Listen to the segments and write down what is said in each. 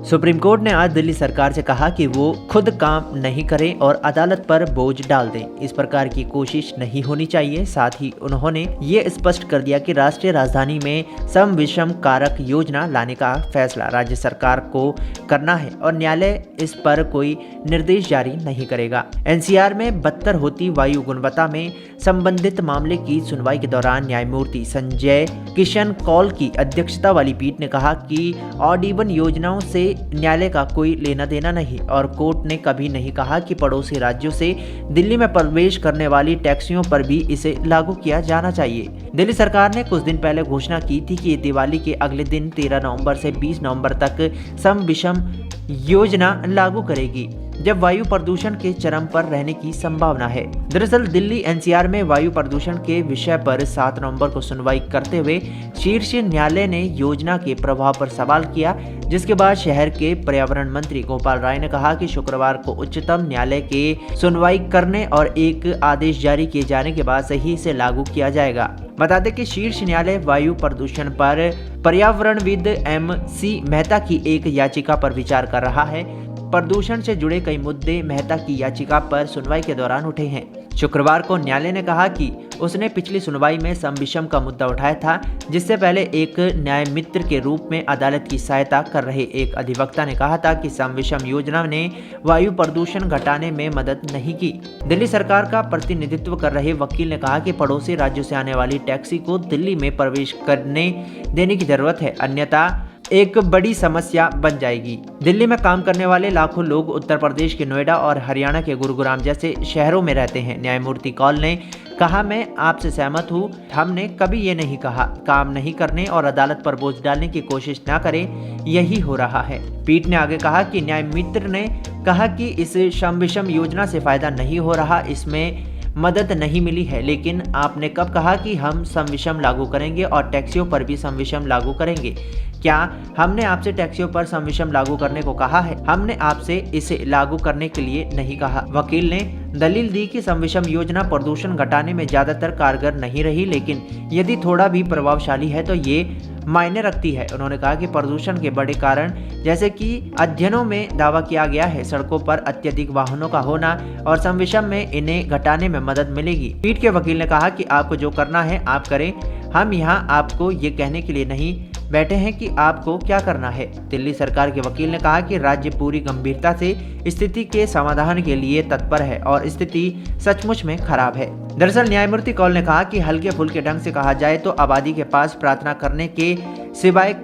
Supreme court ने आज दिल्ली सरकार से कहा कि वो खुद काम नहीं करें और अदालत पर बोझ डाल दें। इस प्रकार की कोशिश नहीं होनी चाहिए। साथ ही उन्होंने ये स्पष्ट कर दिया कि राष्ट्रीय राजधानी में सम विषम कारक योजना लाने का फैसला राज्य सरकार को करना है और न्यायालय इस पर कोई निर्देश जारी नहीं करेगा। एनसीआर में बदतर होती वायु गुणवत्ता में संबंधित मामले की सुनवाई के दौरान न्यायमूर्ति संजय किशन कौल की अध्यक्षता वाली पीठ ने कहा कि ऑड इवन योजनाओं से न्यायालय का कोई लेना देना नहीं और कोर्ट ने कभी नहीं कहा कि पड़ोसी राज्यों से दिल्ली में प्रवेश करने वाली टैक्सियों पर भी इसे लागू किया जाना चाहिए। दिल्ली सरकार ने कुछ दिन पहले घोषणा की थी कि दिवाली के अगले दिन 13 नवंबर से 20 नवंबर तक सम विषम योजना लागू करेगी, जब वायु प्रदूषण के चरम पर रहने की संभावना है। दरअसल दिल्ली एनसीआर में वायु प्रदूषण के विषय पर 7 नवंबर को सुनवाई करते हुए शीर्ष न्यायालय ने योजना के प्रभाव पर सवाल किया, जिसके बाद शहर के पर्यावरण मंत्री गोपाल राय ने कहा कि शुक्रवार को उच्चतम न्यायालय के सुनवाई करने और एक आदेश जारी किए जाने के बाद सही से लागू किया जाएगा। बता दें कि शीर्ष न्यायालय वायु प्रदूषण पर पर्यावरणविद MC मेहता की एक याचिका पर विचार कर रहा है। प्रदूषण से जुड़े कई मुद्दे मेहता की याचिका पर सुनवाई के दौरान उठे हैं। शुक्रवार को न्यायालय ने कहा कि उसने पिछली सुनवाई में सम विषम का मुद्दा उठाया था, जिससे पहले एक न्याय मित्र के रूप में अदालत की सहायता कर रहे एक अधिवक्ता ने कहा था कि सम विषम योजना ने वायु प्रदूषण घटाने में मदद नहीं की। दिल्ली सरकार का प्रतिनिधित्व कर रहे वकील ने कहा कि पड़ोसी राज्यों से आने वाली टैक्सी को दिल्ली में प्रवेश करने देने की जरूरत है, अन्यथा एक बड़ी समस्या बन जाएगी। दिल्ली में काम करने वाले लाखों लोग उत्तर प्रदेश के नोएडा और हरियाणा के गुरुग्राम जैसे शहरों में रहते हैं। न्यायमूर्ति कौल ने कहा, मैं आपसे सहमत हूँ, हमने कभी ये नहीं कहा काम नहीं करने और अदालत पर बोझ डालने की कोशिश न करें, यही हो रहा है। पीठ ने आगे कहा कि न्याय मित्र ने कहा कि इस सम विषम योजना से फायदा नहीं हो रहा, इसमें मदद नहीं मिली है, लेकिन आपने कब कहा कि हम सम विषम लागू करेंगे और टैक्सियों पर भी सम विषम लागू करेंगे? क्या हमने आपसे टैक्सियों पर सम विषम लागू करने को कहा है? हमने आपसे इसे लागू करने के लिए नहीं कहा। वकील ने दलील दी कि सम विषम योजना प्रदूषण घटाने में ज्यादातर कारगर नहीं रही, लेकिन यदि थोड़ा भी प्रभावशाली है तो ये मायने रखती है। उन्होंने कहा कि प्रदूषण के बड़े कारण, जैसे कि अध्ययनों में दावा किया गया है, सड़कों पर अत्यधिक वाहनों का होना और सम विषम में इन्हें घटाने में मदद मिलेगी। पीठ के वकील ने कहा कि आपको जो करना है आप करें, हम यहाँ आपको ये कहने के लिए नहीं बैठे हैं कि आपको क्या करना है। दिल्ली सरकार के वकील ने कहा कि राज्य पूरी गंभीरता से स्थिति के समाधान के लिए तत्पर है और स्थिति सचमुच में खराब है। दरअसल न्यायमूर्ति कौल ने कहा कि हल्के फुल्के ढंग से कहा जाए तो आबादी के पास प्रार्थना करने के सिवाय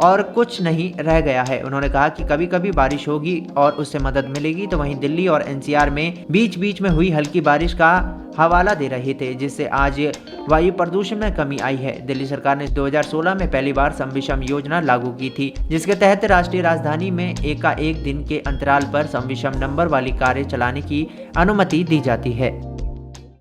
और कुछ नहीं रह गया है। उन्होंने कहा कि कभी कभी बारिश होगी और उससे मदद मिलेगी, तो वहीं दिल्ली और एनसीआर में बीच बीच में हुई हल्की बारिश का हवाला दे रहे थे, जिससे आज वायु प्रदूषण में कमी आई है। दिल्ली सरकार ने 2016 में पहली बार सम विषम योजना लागू की थी, जिसके तहत राष्ट्रीय राजधानी में एकाएक दिन के अंतराल पर सम विषम नंबर वाली कारें चलाने की अनुमति दी जाती है।